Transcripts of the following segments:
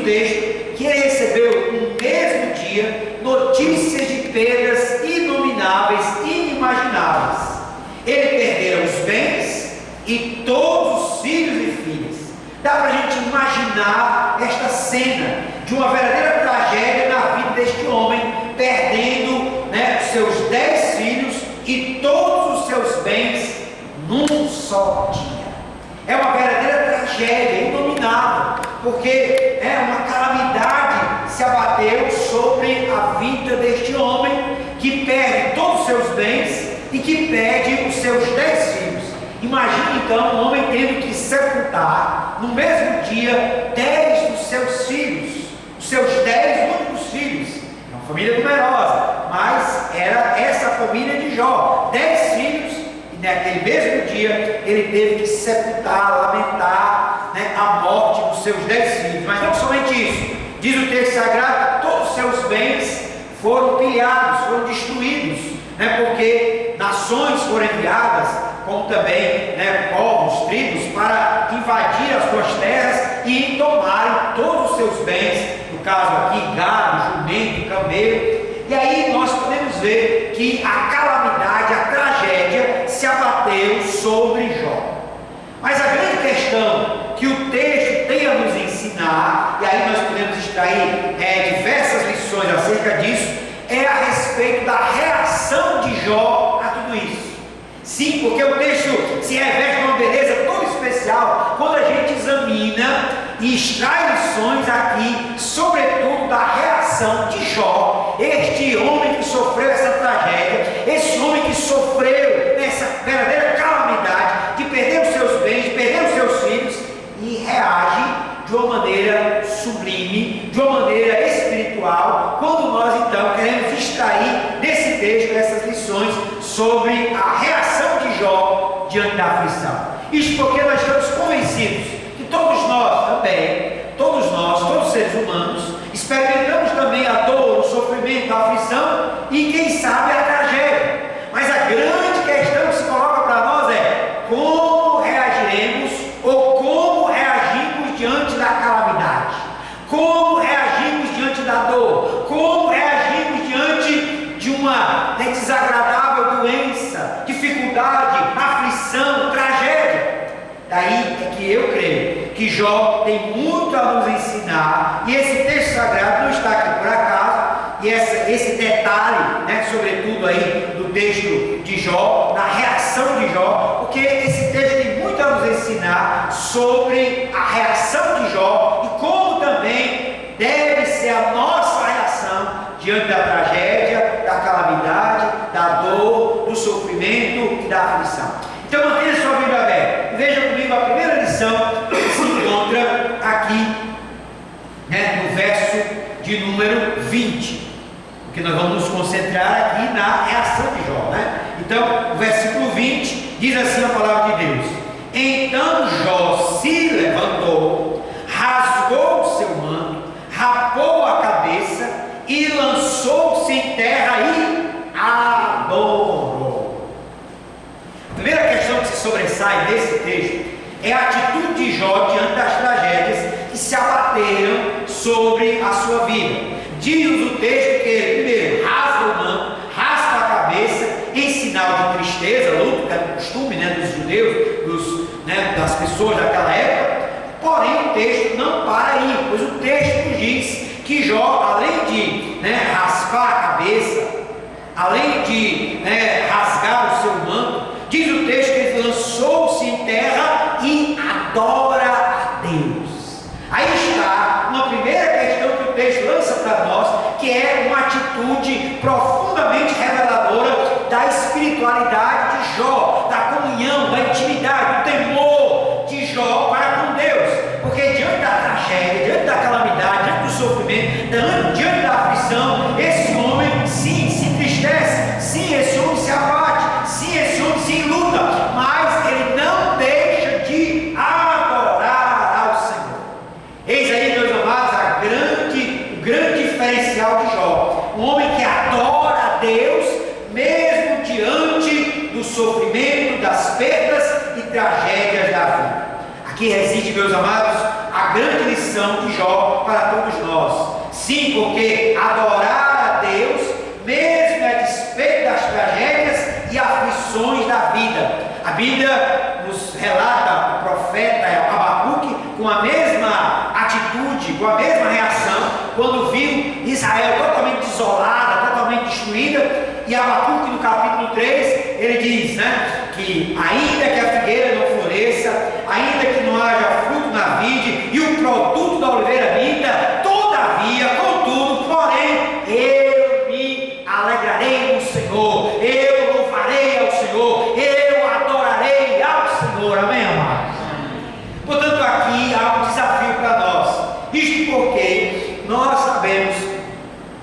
o texto que ele recebeu no mesmo dia notícias de perdas inomináveis, inimagináveis. Ele perdera os bens e todos os filhos e filhas. Dá para a gente imaginar esta cena de uma verdadeira tragédia na vida deste homem, perdendo, os seus 10 filhos e todos os seus bens num só dia. É uma verdadeira tragédia inominável, porque uma calamidade se abateu sobre a vida deste homem, que perde todos os seus bens e que perde os seus 10 filhos. Imagine então um homem tendo que sepultar no mesmo dia 10 dos seus filhos, os seus 10 únicos filhos. É uma família numerosa, mas era essa família de Jó, 10 filhos, e naquele mesmo dia ele teve que sepultar, lamentar a morte dos seus 10 filhos. Mas não somente isso, diz o texto sagrado que todos os seus bens foram pilhados, foram destruídos, porque nações foram enviadas, como também povos, tribos, para invadir as suas terras e tomarem todos os seus bens, no caso aqui, gado, jumento, camelo. E aí nós podemos ver que a calamidade, a tragédia se abateu sobre Jó. Mas a grande questão que o texto tem a nos ensinar, e aí nós podemos extrair diversas lições acerca disso, é a respeito da reação de Jó a tudo isso. Sim, porque o texto se reveste de uma beleza toda especial quando a gente examina e extrai lições aqui, sobretudo da reação de Jó, este homem que sofreu essa tragédia, esse homem que sofreu essa verdadeira calamidade, de perder os seus bens, de perder os seus filhos, e reage de uma maneira sublime, de uma maneira espiritual, quando nós então queremos extrair desse texto essas lições sobre a reação de Jó diante da aflição. Isso porque nós estamos convencidos que todos nós também, todos os seres humanos, experimentamos também a dor, o sofrimento, a aflição e quem sabe a tragédia. Mas a grande questão que se coloca para nós é como reagiremos ou como reagimos diante da calamidade, como reagimos diante da dor, como reagimos diante de uma desagradável doença, dificuldade, aflição, tragédia. Daí é que eu creio que Jó tem muito a nos ensinar, e esse texto sagrado não está aqui por acaso, e esse detalhe, sobretudo aí do texto de Jó, da reação de Jó, porque esse texto tem muito a nos ensinar sobre a reação de Jó e como também deve ser a nossa reação diante da tragédia, da calamidade, da dor, do sofrimento e da aflição. Então mantenha sua Bíblia aberta e veja comigo a primeira lição que se encontra aqui, no verso de número 20, porque nós vamos nos concentrar aqui na reação de Jó, Então, o versículo 20 diz assim a palavra de Deus: Então Jó se levantou, rasgou o seu manto, rapou a cabeça e lançou-se em terra e adorou. A primeira questão que se sobressai desse texto é a atitude de Jó diante das tragédias que se abateram sobre a sua vida. Diz o texto que ele primeiro rasga o manto, raspa a cabeça em sinal de tristeza, luto, que era o costume dos judeus, das pessoas daquela época. Porém o texto não para aí, pois o texto nos diz que Jó, além de raspar a cabeça, além de rasgar o seu manto, diz o texto que ele lançou-se em terra e adora a Deus. Aí está uma primeira questão que o texto lança para nós, que é uma atitude profundamente reveladora da espiritualidade de Jó, da comunhão, da intimidade, do temor de Jó para com Deus. Porque diante da tragédia, diante da calamidade, diante do sofrimento, diante da aflição, esse homem sim se entristece, sim, esse homem se abate, sim, esse homem se enluta, mas ele não deixa de adorar ao Senhor. Eis aí, meus amados, o grande diferencial de Jó, um homem que adora a Deus mesmo diante do sofrimento, das perdas e tragédias da vida. Aqui reside, meus amados, a a grande lição de Jó para todos nós. Sim, porque adorar a Deus, mesmo a despeito das tragédias e aflições da vida. A Bíblia nos relata o profeta Abacuque com a mesma atitude, com a mesma reação, quando viu Israel totalmente desolada, totalmente destruída. E Abacuque, no capítulo 3, ele diz, que ainda que a figueira não floresça, ainda que não haja fruto na vide e o produto da oliveira minta, todavia, contudo, porém, eu me alegrarei no Senhor, eu louvarei ao Senhor, eu adorarei ao Senhor. Amém, amados? Portanto, aqui há um desafio para nós. Isto porque nós sabemos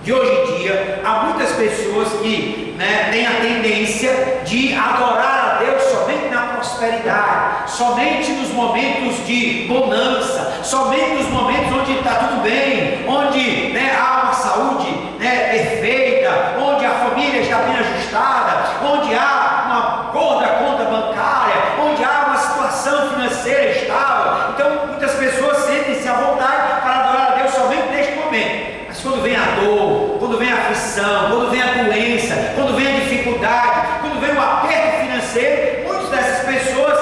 que hoje em dia há muitas pessoas que têm a tendência de adorar a Deus somente na prosperidade, somente nos momentos de bonança, somente nos momentos onde está tudo bem, onde há uma saúde perfeita, onde a família está bem ajustada, onde há uma gorda conta bancária, onde há uma situação financeira estável. Então muitas pessoas sentem-se à vontade para adorar a Deus somente neste momento. Mas quando vem a dor, quando vem a aflição, quando vem a doença, quando vem a dificuldade, quando vem o aperto financeiro, muitas dessas pessoas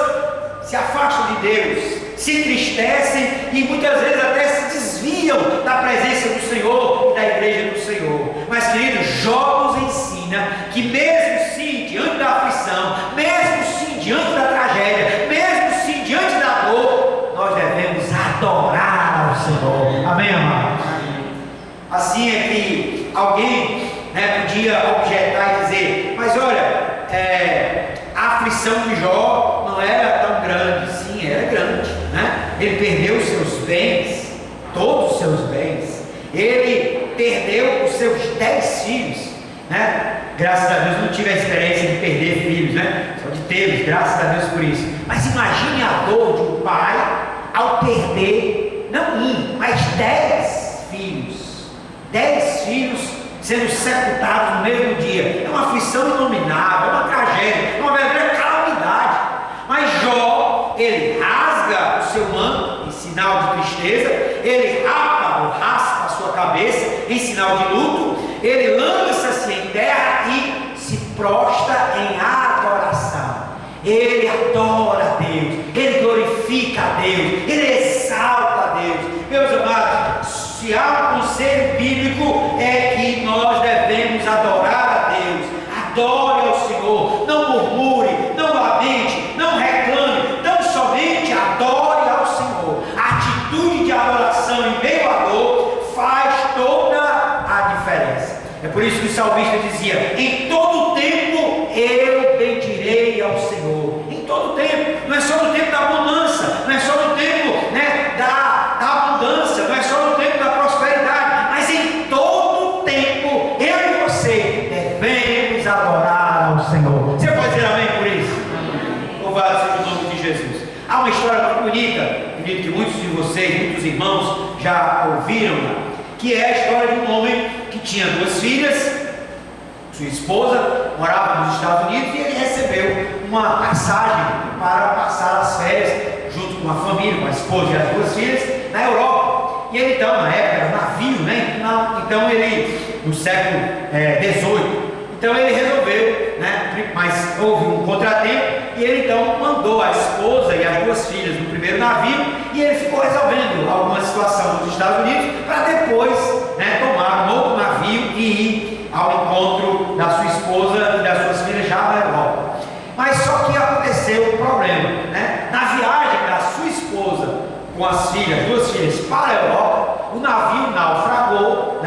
se afastam de Deus, se entristecem e muitas vezes até se desviam da presença do Senhor e da igreja do Senhor. Mas, querido, Jó nos ensina que mesmo sim diante da aflição, mesmo sim diante da tragédia, mesmo sim diante da dor, nós devemos adorar ao Senhor. Amém, amados? Assim é que alguém podia objetar e dizer, mas olha, a aflição de Jó não era tão grande. Sim, era grande, Ele perdeu os seus bens, todos os seus bens. Ele perdeu os seus 10 filhos, Graças a Deus não tive a experiência de perder filhos, Só de tê-los, graças a Deus por isso. Mas imagine a dor de um pai ao perder, não um, mas 10 filhos. 10 filhos sendo sepultados no mesmo dia. É uma aflição inominável, é uma tragédia, é uma verdadeira calamidade. Mas Jó, ele rasga o seu manto em sinal de tristeza, ele rapa ou raspa a sua cabeça em sinal de luto, ele lança-se em terra e se prostra em adoração. Ele adora a Deus, ele glorifica a Deus, ele exalta a Deus. Meus amados, se há um conselho bíblico é que nós devemos adorar a Deus. Adore ao Senhor, não murmure, não lamente, não reclame, tão somente adore ao Senhor. A atitude de adoração em meio à dor faz toda a diferença. É por isso que o salmista dizia, em todo tempo eu bendirei ao Senhor. Em todo tempo, não é só no tempo da bonança, não é só no tempo da abundância, não é só no tempo da prosperidade, mas em todo tempo eu e você devemos adorar ao Senhor. Você pode dizer amém por isso? Louvado seja o nome de Jesus. Há uma história muito bonita, acredito que muitos de vocês, muitos irmãos já ouviram, que é a história de um homem que tinha 2 filhas. Sua esposa morava nos Estados Unidos e ele recebeu uma passagem para passar as férias junto com a família, com a esposa e as 2 filhas, na Europa. E ele então, na época, era navio, então ele, no século XVIII, então ele resolveu, mas houve um contratempo, e ele então mandou a esposa e as 2 filhas no primeiro navio, e ele ficou resolvendo alguma situação nos Estados Unidos, para depois tomar um outro navio e ir ao encontro da sua esposa e das suas filhas já na Europa. Mas só que aconteceu um problema, na viagem da sua esposa com as 2 filhas para a Europa, o navio naufragou,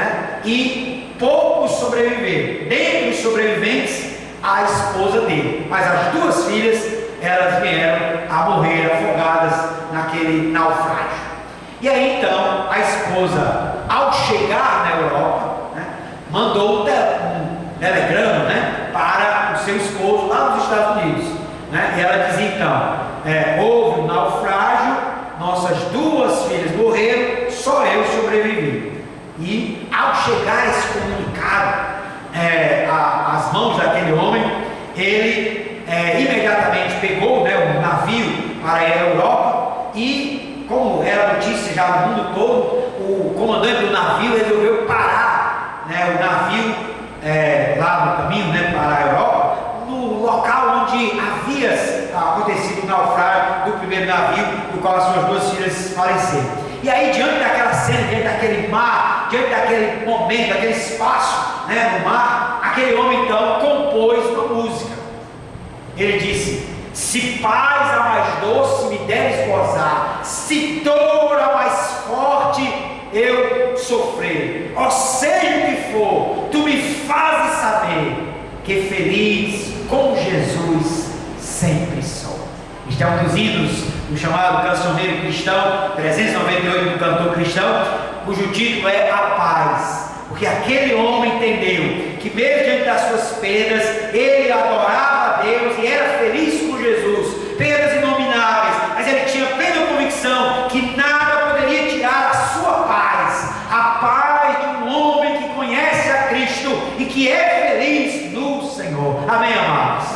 e poucos sobreviveram. Dentre os sobreviventes, a esposa dele, mas as 2 filhas, elas vieram a morrer afogadas naquele naufrágio. E aí então a esposa, ao chegar na Europa, mandou um telegrama para o seu esposo lá nos Estados Unidos, e ela dizia então, houve um naufrágio, nossas 2 filhas morreram, só eu sobrevivi. E ao chegar esse comunicado às mãos daquele homem, ele imediatamente pegou um navio para ir à Europa, e como era notícia já espalhado no mundo todo, o comandante do navio resolveu parar, né, o navio lá no caminho, né, para a Europa, no local onde havia acontecido o naufrágio do primeiro navio, do qual as suas duas filhas faleceram. E aí, diante daquela cena, diante daquele mar, diante daquele momento, daquele espaço, né, no mar, aquele homem então compôs uma música. Ele disse: se paz a mais doce me deres gozar, se dor a mais forte eu sofrer, ó seja o que for, tu me fazes saber que feliz com Jesus sempre sou. Este é um dos hinos do chamado Cancioneiro Cristão, 398 do Cantor Cristão, cujo título é A Paz, porque aquele homem entendeu que mesmo diante das suas perdas, ele adorava a Deus e era feliz com Jesus, perdas inomináveis, mas ele tinha plena convicção que nada poderia tirar a sua paz, a paz de um homem que conhece a Cristo e que é feliz no Senhor. Amém, amados?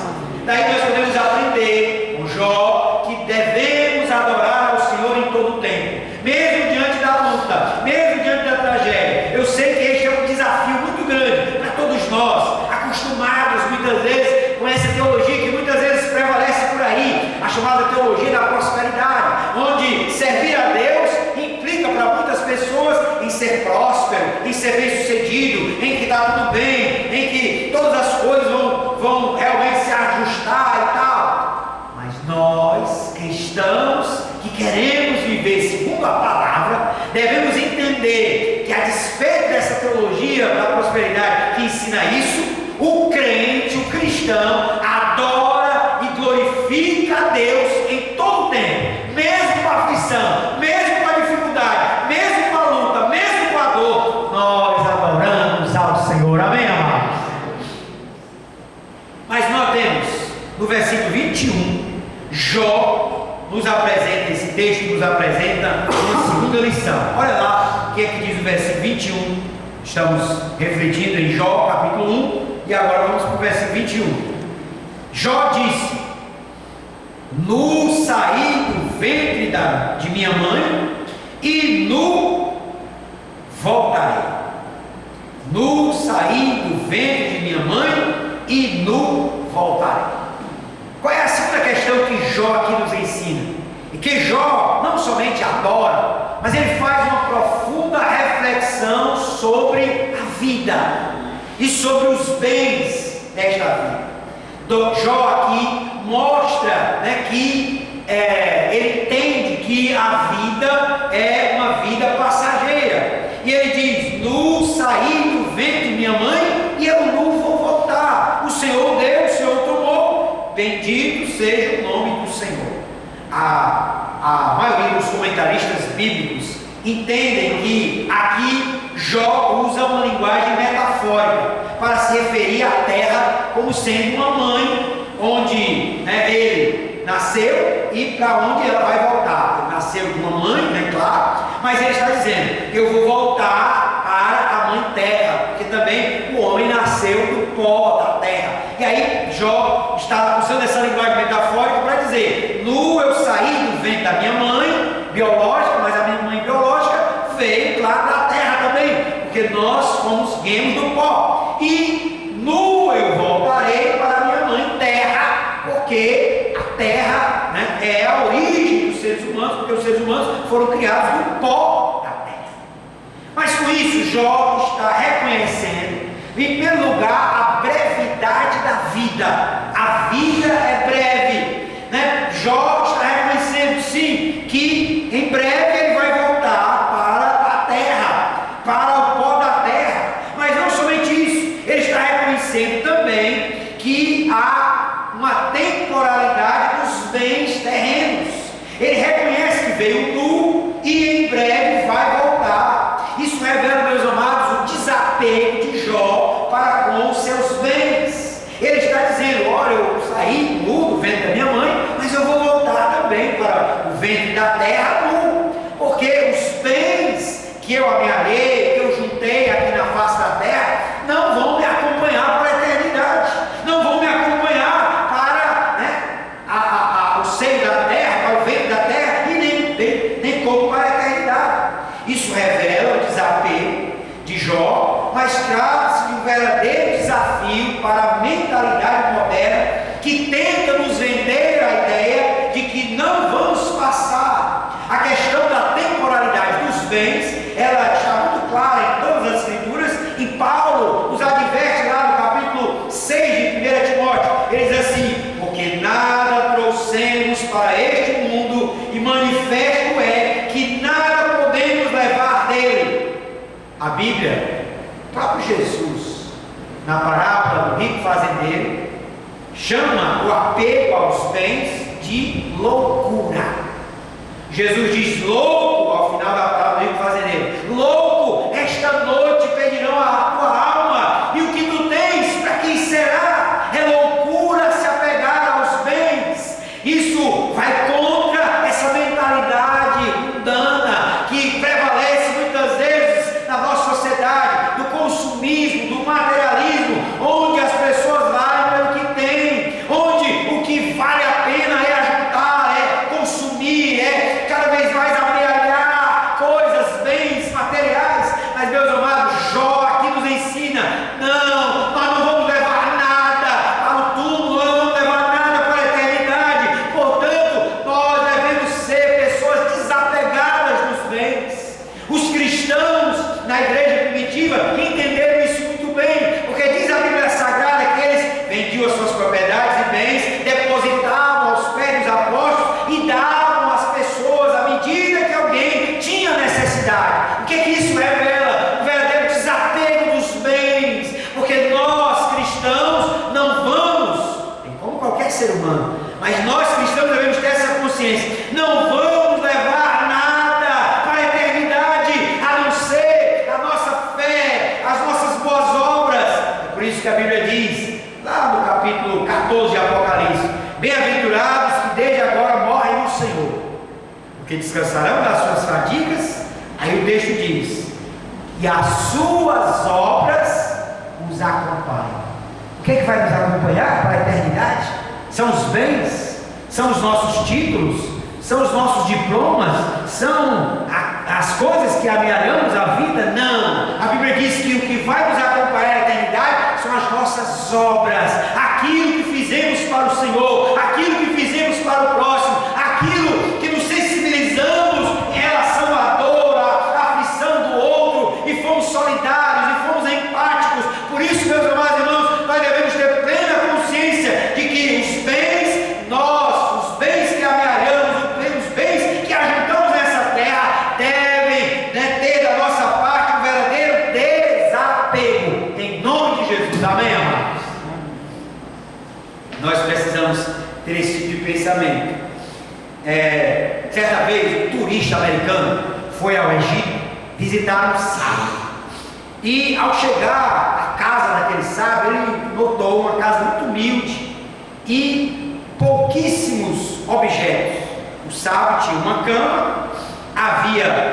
Daí nós podemos aprender com Jó que devemos adorar ao Senhor em todo o tempo, mesmo diante da luta, mesmo diante da tragédia. Eu sei que este é um desafio muito grande para todos nós, acostumados muitas vezes com essa teologia que muitas vezes prevalece por aí, a chamada teologia da prosperidade, onde servir a Deus implica para muitas pessoas em ser próspero, em ser bem sucedido, em que está tudo bem, em que todas as coisas vão realmente se ajustar e tal. Mas nós, cristãos, que queremos viver segundo a palavra, devemos entender que, a despeito dessa teologia da prosperidade que ensina isso, o crente, o cristão, adora e glorifica a Deus em todo o tempo, mesmo com a aflição, mesmo com a dificuldade, mesmo com a luta, mesmo com a dor, nós adoramos ao Senhor. Amém, amados? Mas nós temos no versículo 21, Jó nos apresenta, esse texto nos apresenta uma segunda lição. Olha lá o que é que diz o versículo 21. Estamos refletindo em Jó capítulo 1 e agora vamos para o versículo 21. Jó disse: nu saí do ventre de minha mãe e nu voltarei. Nu saí do ventre de minha mãe e nu voltarei. Qual é a segunda questão que Jó aqui nos ensina? E que Jó não somente adora, mas ele faz uma profunda reflexão sobre a vida e sobre os bens desta vida. Jó aqui mostra, né, que ele entende que a vida é uma vida passageira. E ele diz: nu saí do ventre de minha mãe e eu nu vou voltar. O Senhor deu, o Senhor tomou. Bendito seja o nome do Senhor. A maioria dos comentaristas bíblicos entendem que aqui Jó usa uma linguagem metafórica para se referir à terra como sendo uma mãe, onde, né, ele nasceu e para onde ela vai voltar. Ele nasceu de uma mãe, né, claro, mas ele está dizendo: eu vou voltar para a mãe terra, porque também o homem nasceu do pó da terra. E aí Jó está usando essa linguagem metafórica para dizer: nu eu saí do ventre da minha mãe biológica, mas a minha mãe biológica veio lá da terra também, porque nós viemos do pó. E nu eu voltarei para a minha mãe terra, porque a terra, né, é a origem dos seres humanos, porque os seres humanos foram criados do pó da terra. Mas com isso Jó está reconhecendo, em primeiro lugar, a brevidade da vida. A vida é breve, né? Jó está reconhecendo, sim, que em breve ele vai voltar para a terra, para o pó da terra. Mas não somente isso, ele está reconhecendo também que há uma temporalidade dos bens terrenos. Ele reconhece que veio nu e em breve vai voltar. Isso revela, meus amados, o desapego de Jó para com os seus bens. Ele está dizendo: olha, eu saí nu do ventre da minha mãe, mas eu vou voltar também para o ventre da terra nu, porque os bens que eu amealhei, que eu juntei aqui na face da terra, não vão me acompanhar para a eternidade, não vão me acompanhar para, né, o seio da terra, para o ventre da terra, e nem como para a eternidade. Isso revela o desapego de Jó, mas trata-se de um verdadeiro desafio para a mentalidade moderna que tenta nos vender a ideia de que não vamos passar. A questão da temporalidade dos bens, ela está muito clara em todas as escrituras, e Paulo nos adverte lá no capítulo 6 de 1 Timóteo, ele diz assim: porque nada trouxemos para este mundo, e manifesto é que nada podemos levar dele. A Bíblia, o próprio Jesus, na parábola do rico fazendeiro, chama o apego aos bens de loucura. Jesus diz: louco, ao final da parábola do rico fazendeiro, louco, esta noite pedirão a tua alma, e o que tu tens, para quem será? É loucura se apegar aos bens. Isso vai contra essa mentalidade mundana que prevalece muitas vezes na nossa sociedade, do consumismo, do materialismo, onde as pessoas valem pelo que têm, onde o que vale a pena é ajuntar, é consumir, é cada vez mais amealhar coisas, bens materiais. Mas, meus amados, Jó aqui nos ensina: não, nós não vamos levar nada para o túmulo, nós não vamos levar nada para a eternidade. Portanto, nós devemos ser pessoas desapegadas dos bens. Os cristãos na igreja primitiva entenderam isso muito bem, porque diz a Bíblia Sagrada que eles vendiam as suas propriedades e bens, depositavam aos pés dos apóstolos e davam às pessoas à medida que alguém tinha necessidade. O que isso revela? O verdadeiro desapego dos bens, porque nós cristãos não vamos, como qualquer ser humano, mas nós cristãos devemos ter essa consciência: não vamos levar nada para a eternidade, a não ser a nossa fé, as nossas boas obras. É por isso que a Bíblia diz, lá no capítulo 14 de Apocalipse: bem-aventurados que desde agora morrem no Senhor, porque descansarão das suas fadigas. Aí o texto diz: e as suas obras os acompanham. O que vai nos acompanhar para a eternidade? São os bens, são os nossos títulos, são os nossos diplomas, são as coisas que amealhamos a vida? Não. A Bíblia diz que o que vai nos acompanhar à eternidade são as nossas obras, aquilo que fizemos para o Senhor, aquilo que fizemos para o próximo, aquilo que nos sensibilizamos em relação à dor, à aflição do outro, e fomos solidários e fomos empáticos. Por isso, meus amados irmãos, nós devemos ter plena consciência de que os bens, os bens que amealhamos, os bens que ajuntamos nessa terra, devem ter da nossa parte um verdadeiro desapego, em nome de Jesus. Amém, amados? Nós precisamos ter esse tipo de pensamento. Certa vez, um turista americano foi ao Egito visitar um sábio, e ao chegar à casa daquele sábio, ele notou uma casa muito humilde e pouquíssimos objetos. O sábio tinha uma cama, havia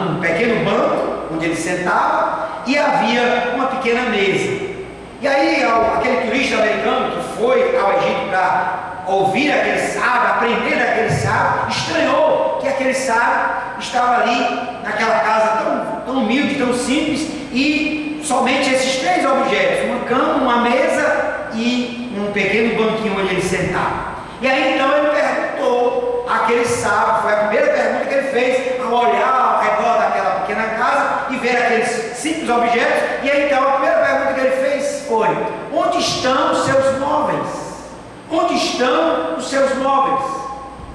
um pequeno banco onde ele sentava, e havia uma pequena mesa. E aí aquele turista americano que foi ao Egito para ouvir aquele sábio, aprender daquele sábio, estranhou que aquele sábio estava ali naquela casa tão humilde, tão simples, e somente esses três objetos: uma cama, uma mesa e um pequeno banquinho onde ele sentava. E aí então ele perguntou àquele sábio, foi a primeira pergunta que ele fez ao olhar ao redor daquela pequena casa e ver aqueles simples objetos. E aí então a primeira pergunta que ele fez foi: onde estão os seus móveis? Onde estão os seus móveis?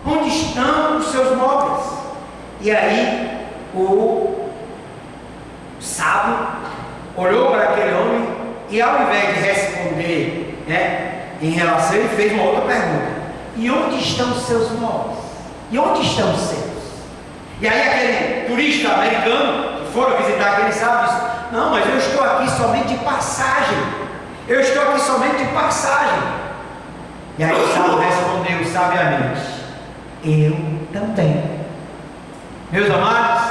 Onde estão os seus móveis? E aí o sábio olhou para aquele homem e, ao invés de responder em relação, ele fez uma outra pergunta: e onde estão os seus móveis? E onde estão os seus? E aí aquele turista americano que foram visitar aquele sábio disse: não, mas eu estou aqui somente de passagem. Eu estou aqui somente de passagem. E aí o sábio respondeu sabiamente: eu também. Meus amados,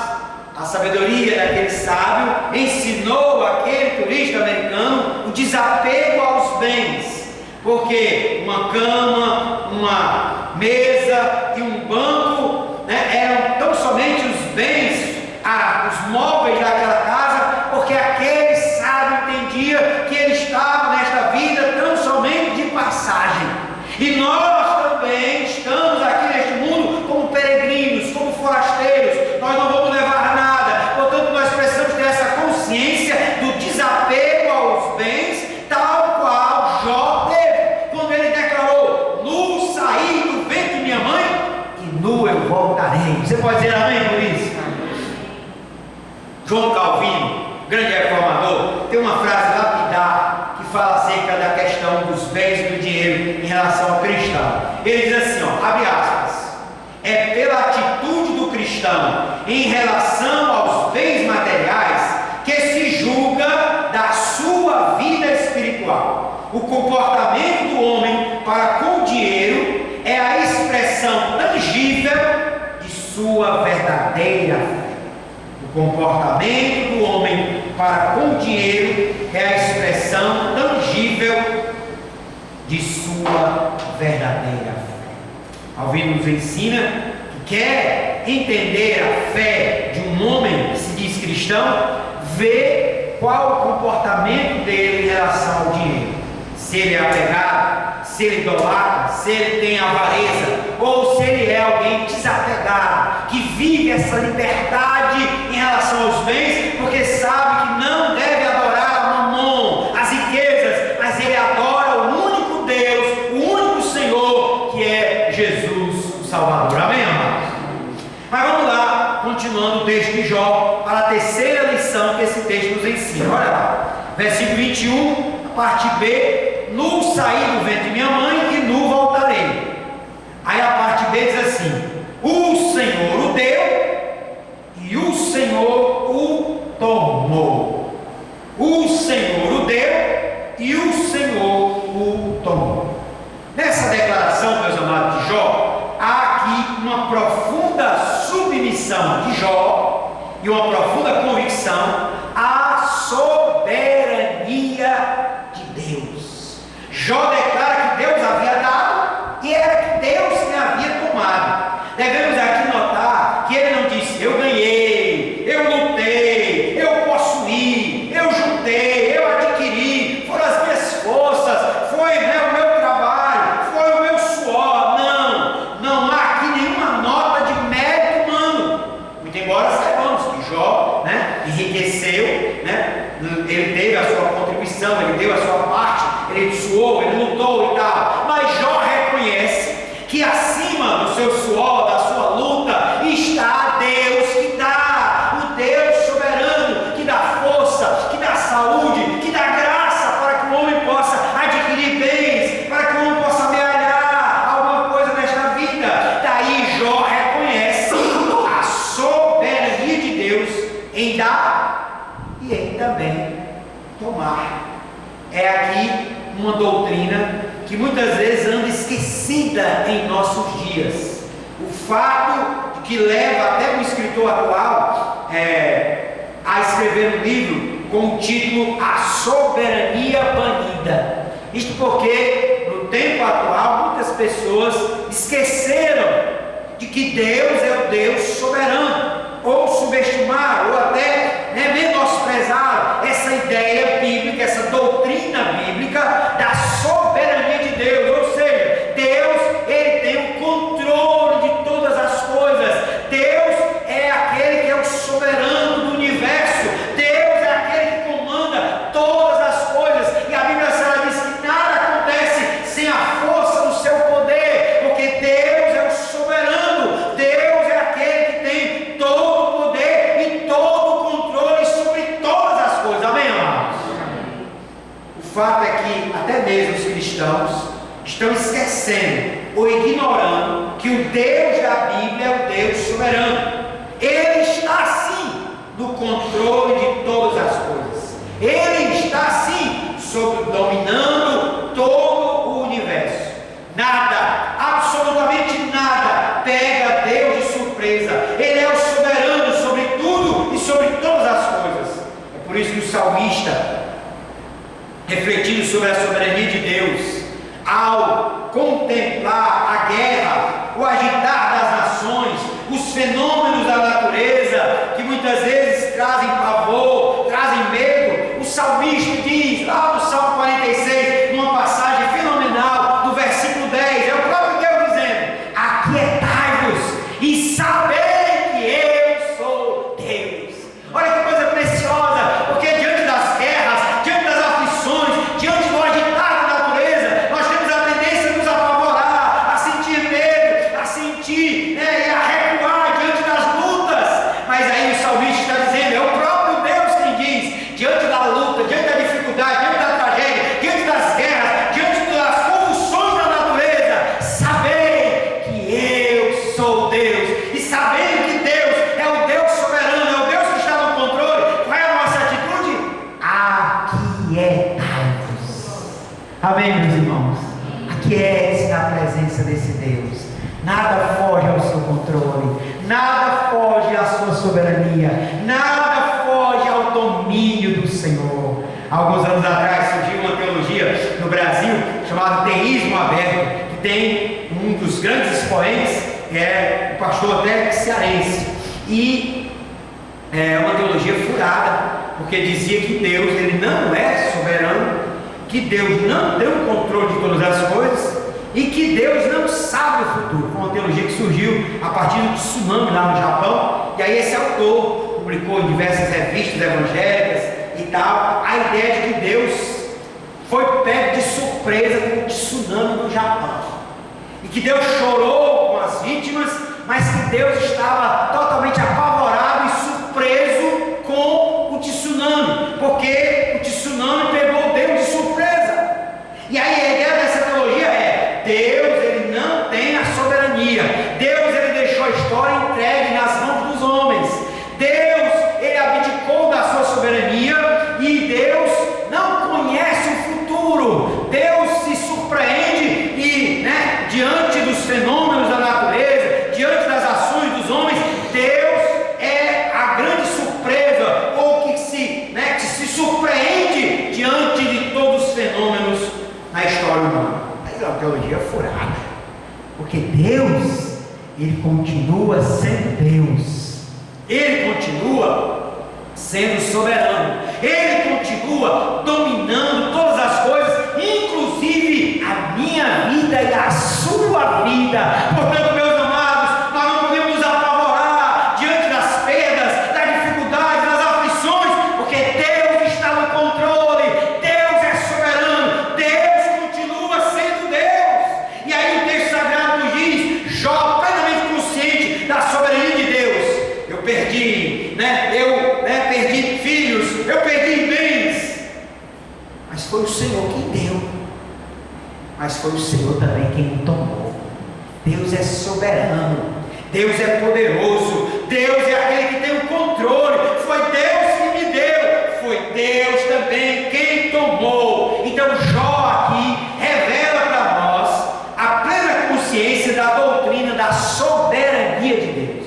a sabedoria daquele sábio ensinou aquele turista americano o desapego aos bens, porque uma cama, uma mesa e um banco eram tão somente os bens, a móveis daquela casa, porque aquele sábio entendia que ele estava nesta vida tão somente de passagem. E nós também estamos aqui neste mundo como peregrinos, como forasteiros. Nós não vamos levar nada. Portanto, nós precisamos ter essa consciência do desapego aos bens, tal qual Jó teve, quando ele declarou: nu saí do ventre de minha mãe e nu eu voltarei. Você pode dizer amém por isso? João Calvino, grande reformador, tem uma frase lapidar que fala acerca da questão dos bens e do dinheiro em relação ao cristão. Ele diz assim, abre aspas: é pela atitude do cristão em relação aos bens materiais que se julga da sua vida espiritual. O comportamento do homem para com o dinheiro é a expressão tangível de sua verdadeira fé. O comportamento do homem para com o dinheiro é a expressão tangível de sua verdadeira fé. Calvino nos ensina que quer entender a fé de um homem que se diz cristão, vê qual o comportamento dele em relação ao dinheiro. Se ele é apegado, se ele idolatra, se ele tem avareza, ou se ele é alguém desapegado, que vive essa liberdade em relação aos bens, porque sabe que não deve adorar a Mamon, as riquezas, mas ele adora o único Deus, o único Senhor, que é Jesus, o Salvador. Amém, amados? Mas vamos lá, continuando o texto de Jó, para a terceira lição que esse texto nos ensina. Olha lá, versículo 21, a parte B: nu saí do ventre de minha mãe e nu voltarei. Aí a parte B diz assim: o Senhor o deu e o Senhor o tomou. O Senhor o deu e o Senhor o tomou. Nessa declaração, meus amados, de Jó, há aqui uma profunda submissão de Jó e uma profunda convicção à soberania de Deus. Jó declara que Deus havia dado e era que Deus que havia tomado. Devemos aqui notar que ele não disse: eu ganhei, eu lutei, eu possuí, eu juntei, eu adquiri, foram as minhas forças, foi o meu trabalho, foi o meu suor. Não há aqui nenhuma nota de mérito humano. Muito embora saibamos que Jó, enriqueceu, ele teve a sua contribuição, ele deu a sua parte, ele suou, ele lutou e tal, mas Jó reconhece que acima do seu suor, da sua luta, está Deus que dá, o Deus soberano, que dá força, que dá saúde, que dá graça para que o homem possa adquirir bens, para que o homem possa amealhar alguma coisa nesta vida. Daí Jó reconhece a soberania de Deus em dar e em também tomar. É aqui uma doutrina que muitas vezes anda esquecida em nossos dias. O fato que leva até um escritor atual a escrever um livro com o título A Soberania Banida. Isto porque no tempo atual muitas pessoas esqueceram de que Deus é o Deus soberano, ou subestimaram, ou até menosprezaram essa ideia bíblica, essa doutrina bíblica da soberania de Deus. Ou seja, Deus, ele tem o controle de todas as coisas. Deus é aquele que é o soberano do universo. Deus é aquele que comanda todas as coisas. E a Bíblia Sagrada diz que nada acontece sem a força do seu poder, porque Deus é o soberano. Deus é aquele que tem todo o poder e todo o controle sobre todas as coisas. Amém, amados? O fato é que até mesmo os cristãos estão esquecendo ou ignorando que o Deus da Bíblia é o Deus soberano. Ele está sim no controle de todas as coisas. Ele está sim dominando todo o universo. Nada, absolutamente nada, pega Deus de surpresa. Ele é o soberano sobre tudo e sobre todas as coisas. É por isso que o salmista, refletindo sobre a soberania de Deus, ao contemplar a guerra, o agitar das nações, os fenômenos da natureza, que muitas vezes desse Deus. Nada foge ao seu controle, nada foge à sua soberania, nada foge ao domínio do Senhor. Alguns anos atrás surgiu uma teologia no Brasil chamada Teísmo Aberto, que tem um dos grandes expoentes, o pastor até cearense, e é uma teologia furada, porque dizia que Deus ele não é soberano, que Deus não tem o controle de todas as coisas e que Deus não sabe o futuro. Foi uma teologia que surgiu a partir do tsunami lá no Japão, e aí esse autor publicou em diversas revistas evangélicas e tal, a ideia de que Deus foi pego de surpresa com o tsunami no Japão, e que Deus chorou com as vítimas, mas que Deus estava totalmente apavorado e surpreso com o tsunami, porque o tsunami pegou Deus de surpresa. E aí a ideia dessa teologia é: Deus ele não tem a soberania, Deus ele deixou a história entregue nas mãos dos homens, Deus ele abdicou da sua soberania, e Deus não conhece o futuro. Deus se surpreende e, diante dos fenômenos da natureza, diante das ações dos homens, Deus é a grande surpresa, ou que se surpreende diante de todos os fenômenos na história humana. Mas é uma teologia furada, porque Deus, ele continua sendo Deus, ele continua sendo soberano, ele continua dominando todas as coisas, inclusive a minha vida e a sua vida. Portanto, meus amados, nós não podemos nos apavorar diante das perdas, das dificuldades, das aflições, porque Deus está no controle, Deus é soberano, Deus continua sendo Deus. E aí o texto sagrado nos diz: Jó, plenamente consciente da soberania de Deus: eu perdi, perdi filhos, eu perdi bens, mas foi o Senhor quem deu, mas foi o Senhor também quem tomou. Deus é soberano, Deus é poderoso, Deus é aquele que tem o controle. Foi Deus que me deu, foi Deus também quem tomou. Então Jó aqui revela para nós a plena consciência da doutrina da soberania de Deus.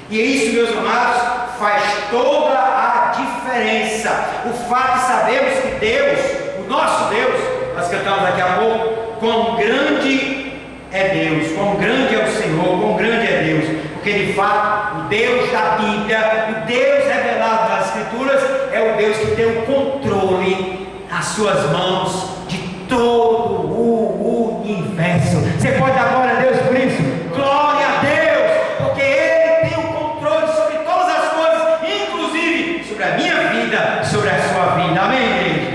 E é isso, meus amados, faz toda a diferença. O fato de sabermos que Deus, o nosso Deus, nós cantamos daqui a pouco, quão grande é Deus, quão grande é o Senhor, quão grande é Deus, porque de fato o Deus da Bíblia, o Deus revelado nas Escrituras, é o Deus que tem o controle nas suas mãos de todo o universo. Você pode dar glória a Deus por isso? Glória a Deus, porque Ele tem o controle sobre todas as coisas, inclusive sobre a minha vida, sobre a sua vida. Amém, igreja?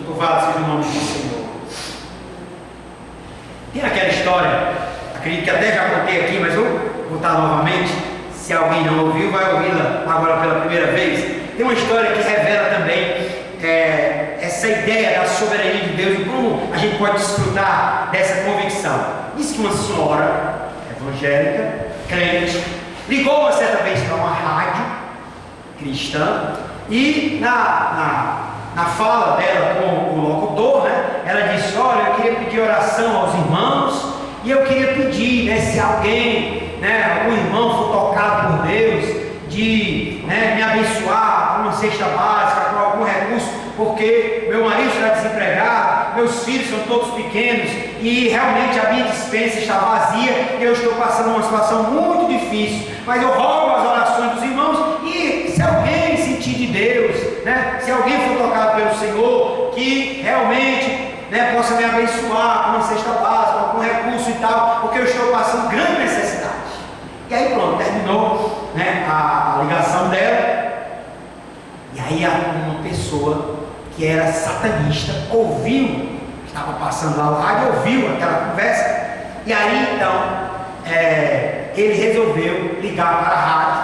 Louvado seja o nome do Senhor. Tem aquela história, acredito que até já contei aqui, mas vou contar novamente. Se alguém não ouviu, vai ouvi-la agora pela primeira vez. Tem uma história que revela também essa ideia da soberania de Deus e como a gente pode desfrutar dessa convicção. Diz que uma senhora evangélica, crente, ligou uma certa vez para uma rádio cristã e na fala dela com o locutor, ela disse: olha, eu queria pedir oração aos irmãos, e eu queria pedir, se alguém, algum irmão for tocado por Deus, de me abençoar com uma cesta básica, com algum recurso, porque meu marido está desempregado, meus filhos são todos pequenos, e realmente a minha despensa está vazia, e eu estou passando uma situação muito difícil, mas eu rogo as orações dos irmãos, e se alguém sentir de Deus, se alguém for tocado pelo Senhor, que realmente possa me abençoar com uma cesta básica, com recurso e tal, porque eu estou passando grande necessidade. E aí pronto, terminou a ligação dela, e aí uma pessoa que era satanista ouviu, estava passando lá o rádio, ouviu aquela conversa, e aí então ele resolveu ligar para a rádio,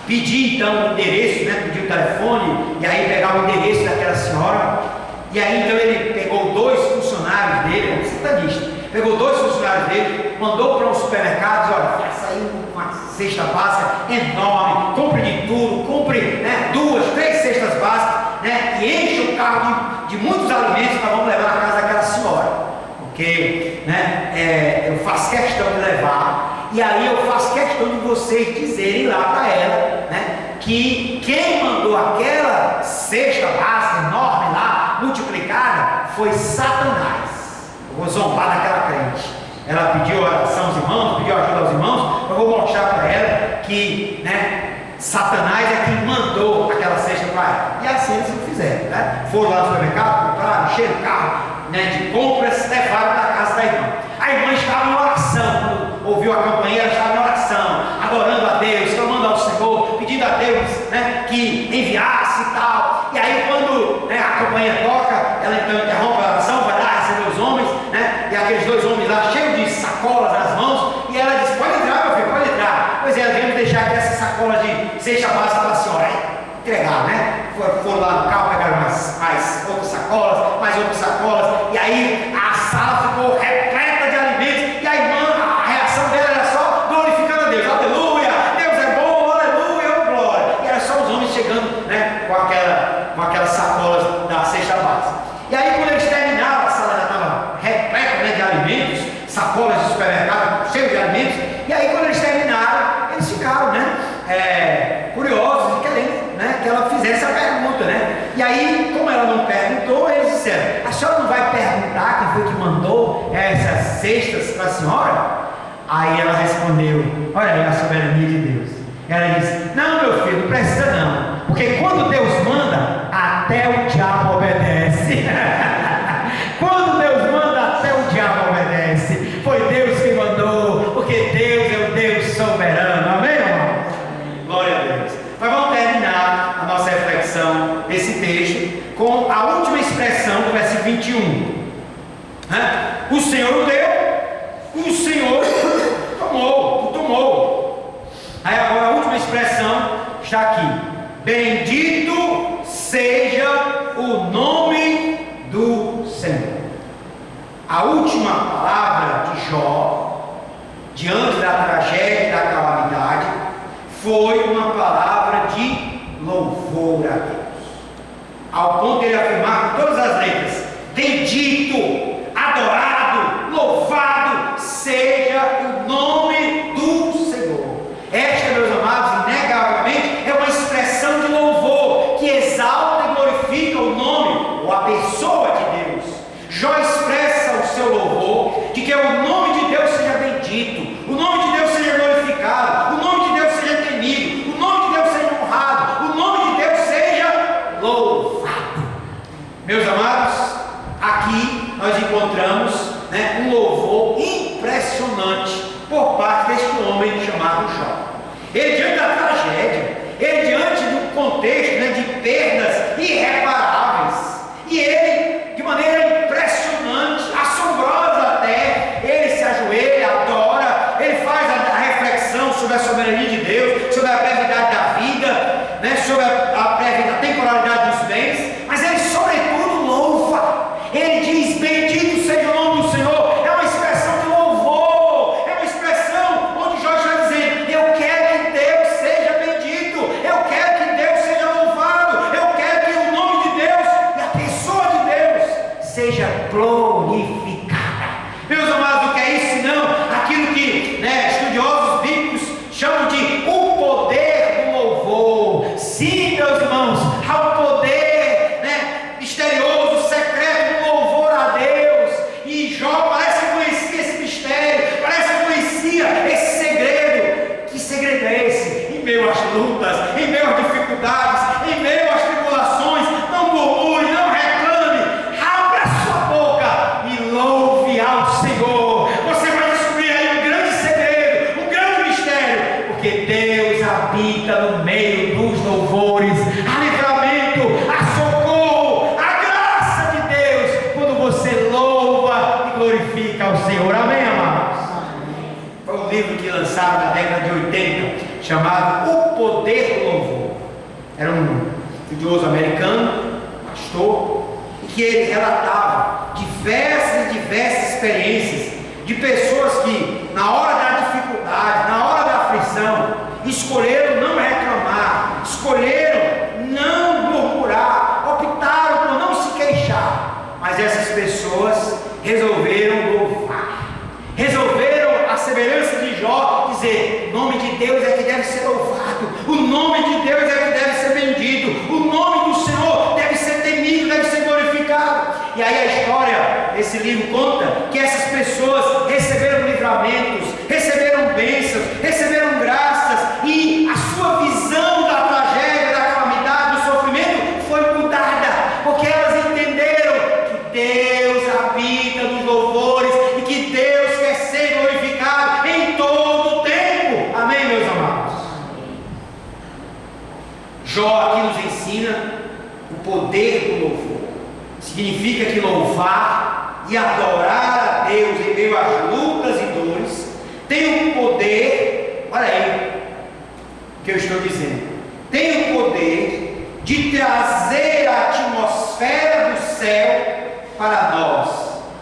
pedir então o endereço, pedir o telefone, e aí pegar o endereço daquela senhora. E aí então ele pegou 2 funcionários dele, um satanista, pegou 2 funcionários dele, mandou para um supermercado, diz: olha, faça aí uma cesta básica enorme, compre de tudo, compre 2, 3 cestas básicas, e enche o carro de muitos alimentos que nós vamos levar na casa daquela senhora, porque eu faço questão de levar, e aí eu faço questão de vocês dizerem lá para ela, né, que quem mandou aquela cesta básica enorme lá, multiplicada, foi Satanás. Eu vou zombar daquela crente. Ela pediu oração aos irmãos, pediu ajuda aos irmãos. Eu vou mostrar para ela que, né, Satanás é quem mandou aquela cesta para ela. E assim eles o fizeram, né? Foram lá no supermercado, compraram, encheram o carro, né, de compras, levaram para a casa da irmã. A irmã estava em oração, quando ouviu a campainha, ela estava em oração, adorando a Deus, clamando ao Senhor, pedindo a Deus, né, que enviasse e tal. E aí quando, né, a campainha toca, ela então interrompe a oração, vai lá receber os homens, né, e aqueles dois homens lá cheios de sacolas nas mãos, e ela diz: pode entrar, meu filho, pode entrar. Pois é, ela veio deixar aqui essa sacola de cesta básica para a senhora, entregar, né? Foram lá no carro, pegaram mais outras sacolas, mais outras sacolas, e aí a sala ficou repleta de alimentos, e a irmã, a reação dela era só glorificando a Deus: aleluia, Deus é bom, aleluia, glória. E era só os homens chegando, né, com aquelas sacolas da cesta básica. E aí quando eles terminaram, a sala já estava repleta, né, de alimentos, sacolas de supermercado cheias de alimentos. E aí quando eles terminaram, eles ficaram, né, curiosos e querendo, né, que ela fizesse a pergunta, né? E aí, como ela não perguntou, eles disseram: a senhora não vai perguntar quem foi que mandou essas cestas para a senhora? Aí ela respondeu: olha aí a soberania de Deus. Ela disse: não, meu filho, não precisa não, porque quando Deus manda, até o diabo obedece. Quando Deus manda, até o diabo obedece. Foi Deus que mandou, porque Deus é o Deus soberano. Amém, irmão? Glória a Deus. Mas vamos terminar a nossa reflexão desse texto com a última expressão do versículo 21. O Senhor o deu, o Senhor o tomou. Aí agora a última expressão está aqui: bendito seja o nome do Senhor. A última palavra de Jó, diante da tragédia e da calamidade, foi uma palavra de louvor a Deus, ao ponto de ele afirmar com todas as letras: bendito, adorado, louvado seja o nome do Senhor. Esta, meus amados, inegavelmente é uma expressão de louvor que exalta e glorifica o nome ou a pessoa de Deus. Jó expressa o seu louvor de que o nome de Deus seja bendito, o nome de Deus seja glorificado, o nome de Deus seja temido, o nome de Deus seja honrado, o nome de Deus seja louvado. Meus amados, aqui nós encontramos, né, um louvor impressionante por parte deste homem chamado Jó. Ele, diante da tragédia, ele, diante do contexto, né, de perdas irreparáveis, e ele, de maneira impressionante, assombrosa até, ele se ajoelha, adora, ele faz a reflexão sobre a soberania de Deus, sobre a brevidade da vida, né, sobre a temporalidade dos bens, mas ele sobretudo louva. Ele diz: bendito seja o nome do Senhor. É uma expressão de louvor, é uma expressão onde Jó está dizendo: eu quero que Deus seja bendito, eu quero que Deus seja louvado, eu quero que o nome de Deus e a pessoa de Deus seja glorificada. Meus amados, o que é isso senão aquilo que, né, estudiosos bíblicos chamam de o poder do louvor? Sim, meus irmãos, há um poder, né, misterioso, secreto do louvor a Deus. E Jó parece que conhecia esse mistério, parece que conhecia esse segredo. Que segredo é esse? Em meio às lutas, em meio às dificuldades, em meio às tribulações, não murmure, não reclame, abra sua boca e louve ao Senhor. Você vai descobrir aí um grande segredo, um grande mistério, porque Deus habita no meio dos louvores. Há livramento, há socorro, a graça de Deus quando você louva e glorifica ao Senhor. Amém, amados? Foi um livro que lançaram na década de 80, chamado O Poder do Louvor. Era um estudioso americano, pastor, que ele relatava diversas experiências de pessoas que, na hora da dificuldade, na hora da aflição, escolheram não reclamar, escolheram não murmurar, optaram por não se queixar, mas essas pessoas resolveram louvar, resolveram livro conta que essas pessoas receberam livramentos, receberam bênçãos, receberam graças, e a sua visão da tragédia, da calamidade, do sofrimento foi mudada, porque elas entenderam que Deus habita nos louvores e que Deus quer ser glorificado em todo o tempo. Amém, meus amados? Jó aqui nos ensina o poder do louvor. Significa que louvar e adorar a Deus em meio às lutas e dores tem o poder, olha aí o que eu estou dizendo, tem o poder de trazer a atmosfera do céu para nós,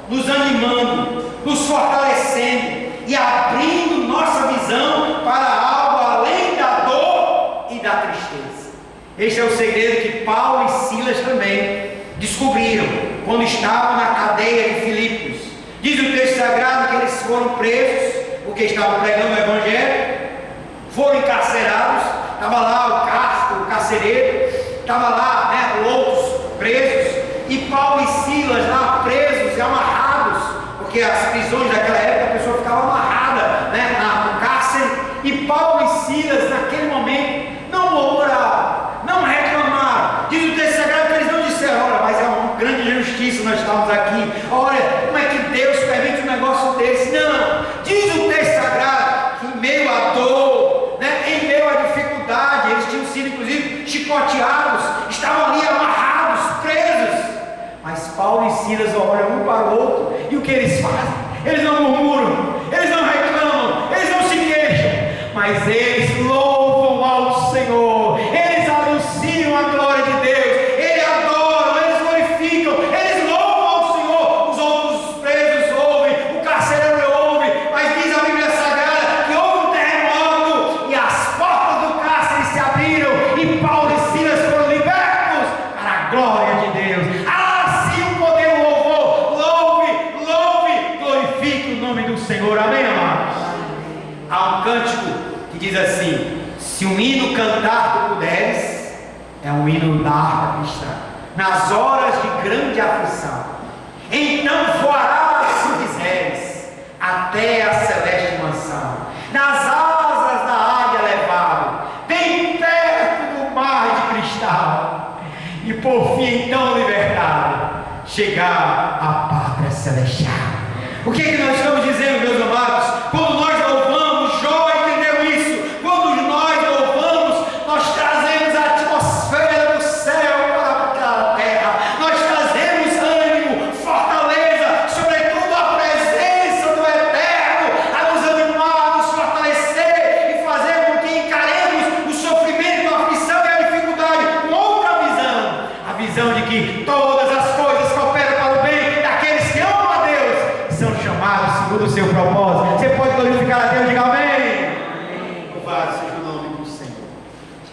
nos animando, nos fortalecendo e abrindo nossa visão para algo além da dor e da tristeza. Este é o segredo que Paulo e Silas também descobriram quando estavam na cadeia de Filipos. Diz o texto sagrado que eles foram presos porque estavam pregando o evangelho, foram encarcerados, estava lá o carcereiro, estava lá, outros presos, e Paulo e Silas lá presos e amarrados, porque as prisões daquela época a pessoa ficava amarrada, no cárcere, e Paulo e Silas naquele momento não murmuraram, não reclamaram. Diz o texto sagrado que eles não disseram: olha, mas é uma grande injustiça nós estamos aqui, olha, como é que Deus permite um negócio desse? Não, diz o texto sagrado que em meio à dor, em meio à dificuldade, eles tinham sido inclusive chicoteados, estavam ali amarrados, presos, mas Paulo e Silas olham um para o outro, e o que eles fazem? Eles não murmuram, eles não reclamam, eles não se queixam, mas eles louvam ao Senhor, eles anunciam a glória de Deus, eles adoram, eles glorificam, eles louvam ao Senhor. Os outros presos ouvem, o carcereiro ouve, mas diz a Bíblia Sagrada que houve um terremoto e as portas do cárcere se abriram e Paulo e Silas foram libertos para a glória de Deus. Assim o poder do louvor, louve, glorifique o nome do Senhor. Amém, amados? Há um cântico que diz assim: se um hino cantar tu puderes, é um hino da harpa cristã, nas horas de grande aflição, então voarás se quiseres até a celeste mansão, nas asas da águia levado, bem perto do mar de cristal, e por fim então libertado, chegar à pátria celestial. O que é que nós estamos dizendo, meus amados? Quando nós louvamos, Jó entendeu isso. Quando nós louvamos, nós trazemos a atmosfera do céu para a terra. Nós trazemos ânimo, fortaleza, sobretudo a presença do Eterno, a nos animar, nos fortalecer e fazer com que encaremos o sofrimento, a aflição e a dificuldade com outra visão. A visão de que todas as coisas cooperam para o bem daqueles que amam a Deus, são chamados segundo o seu propósito. Você pode glorificar a Deus, diga amém. Louvado seja o nome do Senhor.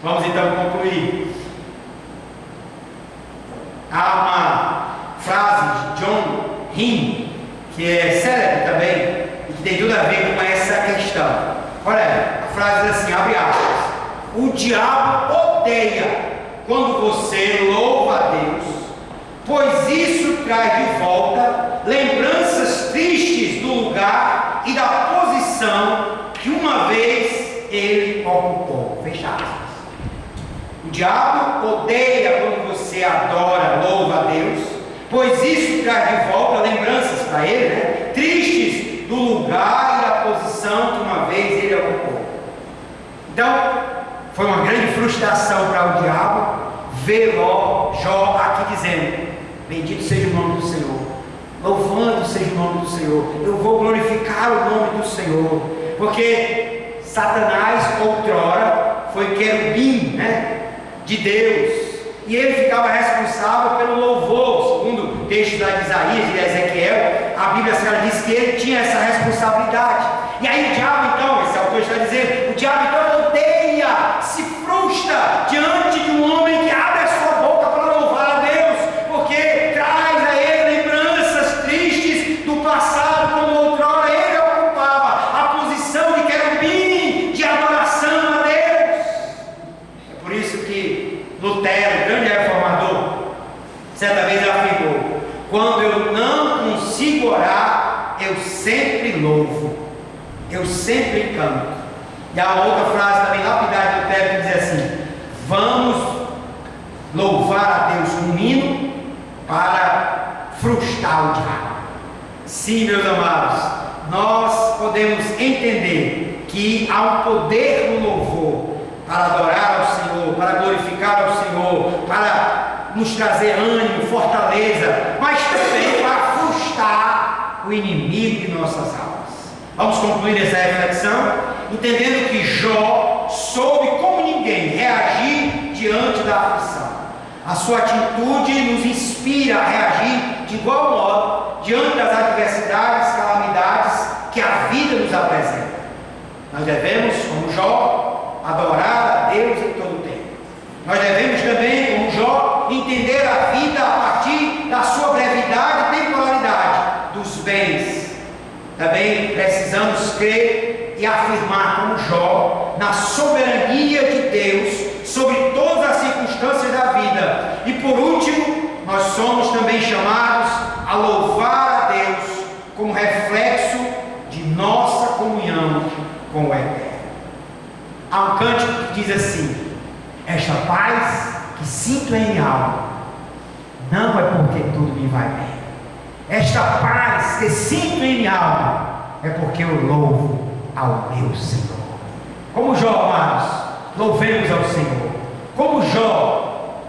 Vamos então concluir. Há uma frase de John Hinn, que é célebre também, e que tem tudo a ver com essa questão. Olha, a frase diz assim, abre aspas: o diabo odeia quando você louva a Deus, pois isso traz de volta lembranças tristes do lugar e da posição que uma vez ele ocupou. Fecha aspas. O diabo odeia quando você adora, louva a Deus, pois isso traz de volta lembranças para ele, tristes do lugar e da posição que uma vez ele ocupou. Então, foi uma grande frustração para o diabo ver Jó aqui dizendo: bendito seja o nome do Senhor, louvando seja o nome do Senhor, eu vou glorificar o nome do Senhor, porque Satanás outrora foi querubim, de Deus, e ele ficava responsável pelo louvor. Segundo o texto de Isaías e de Ezequiel, a Bíblia Sagrada diz que ele tinha essa responsabilidade. E aí o diabo então, esse autor está dizendo, o diabo então odeia, se frustra diante de um homem que abre a sua boca para louvar a Deus, porque traz a ele lembranças tristes do passado, quando outrora ele ocupava a posição de querubim, de adoração a Deus. É por isso que Lutero, grande reformador, certa vez afirmou: quando eu não consigo consigo orar, eu sempre louvo, eu sempre canto. E há uma outra frase também lapidar do Lutero que diz assim: vamos louvar a Deus com um hino para frustrar o diabo. Sim, meus amados, nós podemos entender que há um poder no louvor para adorar ao Senhor, para glorificar ao Senhor, para nos trazer ânimo, fortaleza, mas também para frustrar o inimigo de nossas almas. Vamos concluir essa reflexão entendendo que Jó soube como ninguém reagir diante da aflição. A sua atitude nos inspira a reagir de igual modo diante das adversidades, calamidades que a vida nos apresenta. Nós devemos, como Jó, adorar a Deus em todo o tempo. Nós devemos também, como Jó, entender a vida a partir da sua brevidade e temporalidade, dos bens. Também precisamos crer e afirmar, como Jó, na soberania de Deus sobre todas as circunstâncias da vida. E por último, nós somos também chamados a louvar a Deus como reflexo de nossa comunhão com o Eterno. Há um cântico que diz assim: esta paz que sinto em minha alma não é porque tudo me vai bem. Esta paz que sinto em minha alma é porque eu louvo ao meu Senhor. Como Jó, amados, louvemos ao Senhor. Como Jó,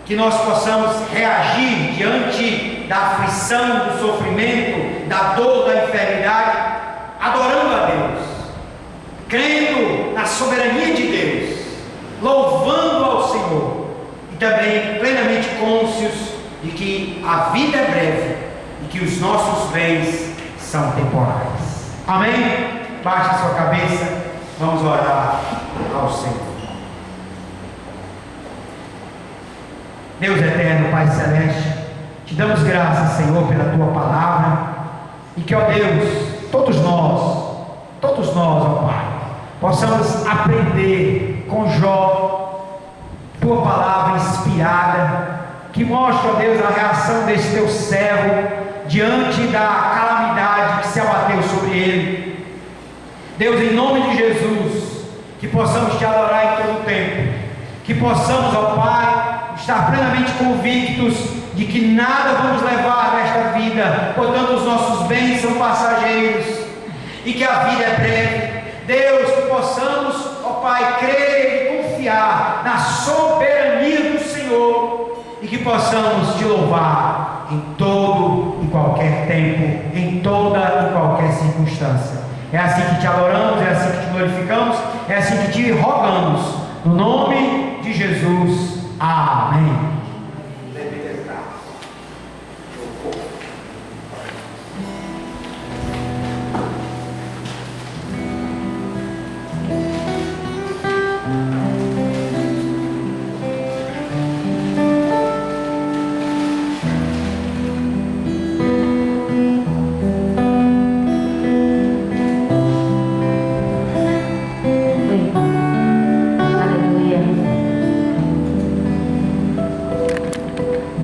que nós possamos reagir diante da aflição, do sofrimento, da dor, da enfermidade, adorando a Deus, crendo na soberania de Deus, louvando ao Senhor e também plenamente cônscios de que a vida é breve e que os nossos bens são temporais. Amém? Baixe a sua cabeça, vamos orar ao Senhor. Deus eterno, Pai celeste, te damos graças, Senhor, pela tua palavra, e que, ó Deus, todos nós, ó Pai, possamos aprender com Jó, tua palavra inspirada, que mostra, ó Deus, a reação desse teu servo diante da calamidade que se abateu sobre ele. Deus, em nome de Jesus, que possamos te adorar em todo o tempo, que possamos, ó Pai, estar plenamente convictos de que nada vamos levar nesta vida, portanto os nossos bens são passageiros e que a vida é breve. Deus, que possamos, ó Pai, crer e confiar na soberania do Senhor e que possamos te louvar em todo e qualquer tempo, em toda e qualquer circunstância. É assim que te adoramos, é assim que te glorificamos, é assim que te rogamos, no nome de Jesus. Amém.